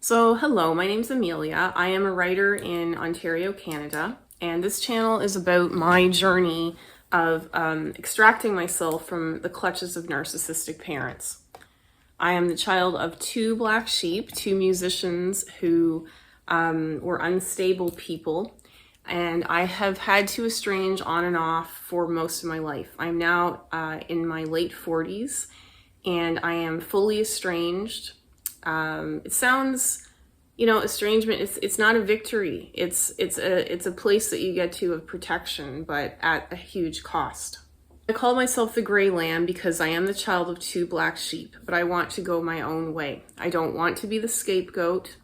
Hello, my name's Amelia. I am a writer in Ontario, Canada, and this channel is about my journey of extracting myself from the clutches of narcissistic parents. I am the child of two black sheep, two musicians who were unstable people, and I have had to estrange on and off for most of my life. I'm now in my late 40s, and I am fully estranged. It sounds, estrangement, it's not a victory. It's a place that you get to of protection, but at a huge cost. I call myself the gray lamb because I am the child of two black sheep, but I want to go my own way. I don't want to be the scapegoat,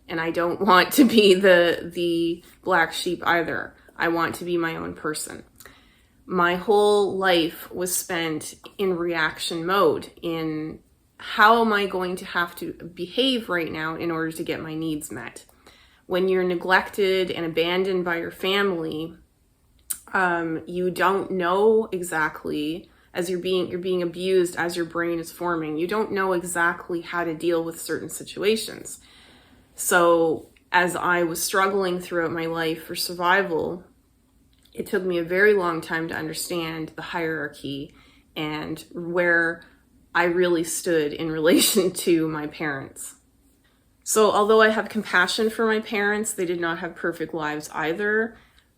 and I don't want to be the black sheep either. I want to be my own person. My whole life was spent in reaction mode, in how am I going to have to behave right now in order to get my needs met? When you're neglected and abandoned by your family, you don't know exactly, as you're being abused as your brain is forming, you don't know exactly how to deal with certain situations. So as I was struggling throughout my life for survival, it took me a very long time to understand the hierarchy and where I really stood in relation to my parents. So although I have compassion for my parents, they did not have perfect lives either.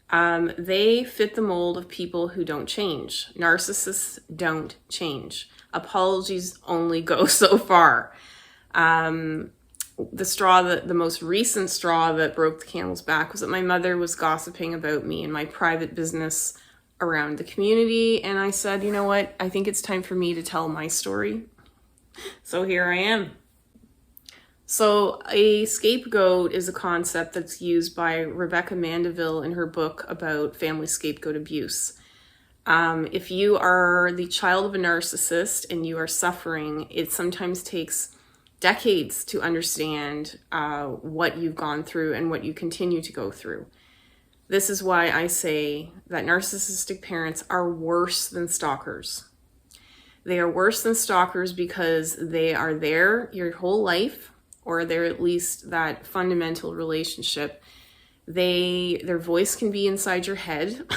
They fit the mold of people who don't change. Narcissists don't change. Apologies only go so far. The most recent straw that broke the camel's back was that my mother was gossiping about me and my private business around the community, and I said, you know what, I think it's time for me to tell my story. So here I am. So a scapegoat is a concept that's used by Rebecca Mandeville in her book about family scapegoat abuse. If you are the child of a narcissist and you are suffering, it sometimes takes decades to understand what you've gone through and what you continue to go through. This is why I say that narcissistic parents are worse than stalkers. They are worse than stalkers because they are there your whole life, or they're at least that fundamental relationship. Their voice can be inside your head.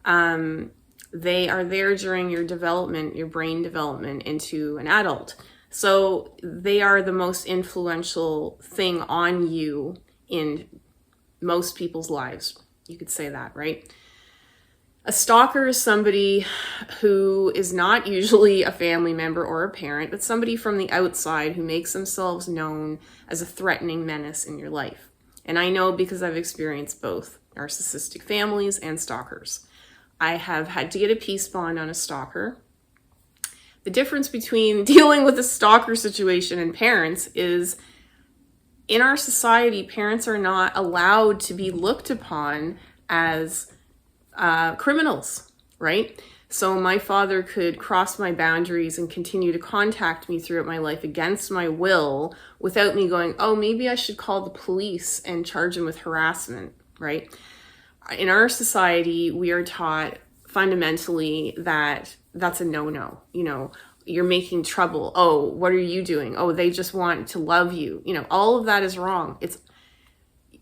They are there during your development, your brain development into an adult. So they are the most influential thing on you in most people's lives. You could say that, right? A stalker is somebody who is not usually a family member or a parent, but somebody from the outside who makes themselves known as a threatening menace in your life. And I know because I've experienced both narcissistic families and stalkers. I have had to get a peace bond on a stalker. The difference between dealing with a stalker situation and parents is, in our society, parents are not allowed to be looked upon as criminals, right? So my father could cross my boundaries and continue to contact me throughout my life against my will without me going, oh, maybe I should call the police and charge him with harassment, right? In our society, we are taught fundamentally that that's a no-no. You're making trouble. Oh, what are you doing? Oh, they just want to love you. All of that is wrong.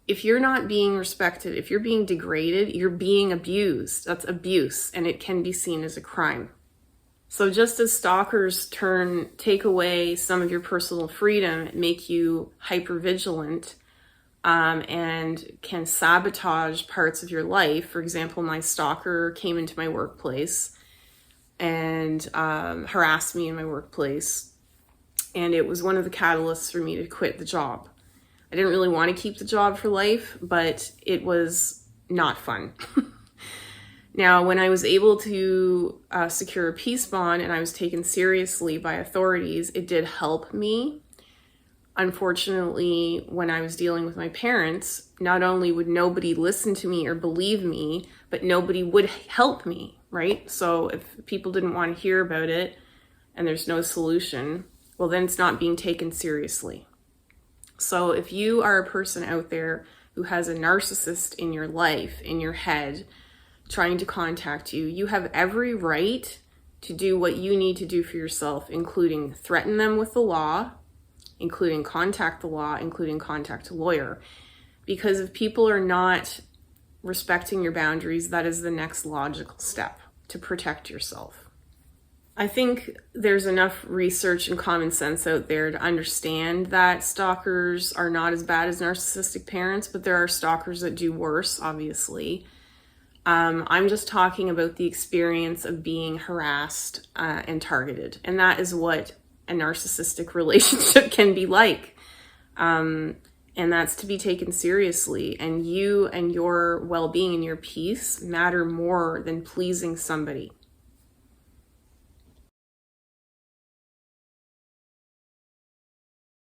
If you're not being respected, if you're being degraded, you're being abused. That's abuse, and it can be seen as a crime. So just as stalkers take away some of your personal freedom, make you hypervigilant, and can sabotage parts of your life. For example, my stalker came into my workplace and harassed me in my workplace. And it was one of the catalysts for me to quit the job. I didn't really want to keep the job for life, but it was not fun. Now, when I was able to secure a peace bond and I was taken seriously by authorities, it did help me. Unfortunately, when I was dealing with my parents, not only would nobody listen to me or believe me, but nobody would help me, right? So if people didn't want to hear about it and there's no solution, well, then it's not being taken seriously. So if you are a person out there who has a narcissist in your life, in your head, trying to contact you, you have every right to do what you need to do for yourself, including threaten them with the law, including contact the law, including contact a lawyer. Because if people are not respecting your boundaries, that is the next logical step to protect yourself. I think there's enough research and common sense out there to understand that stalkers are not as bad as narcissistic parents, but there are stalkers that do worse, obviously. I'm just talking about the experience of being harassed and targeted, and that is what a narcissistic relationship can be like. And that's to be taken seriously, and you and your well-being and your peace matter more than pleasing somebody.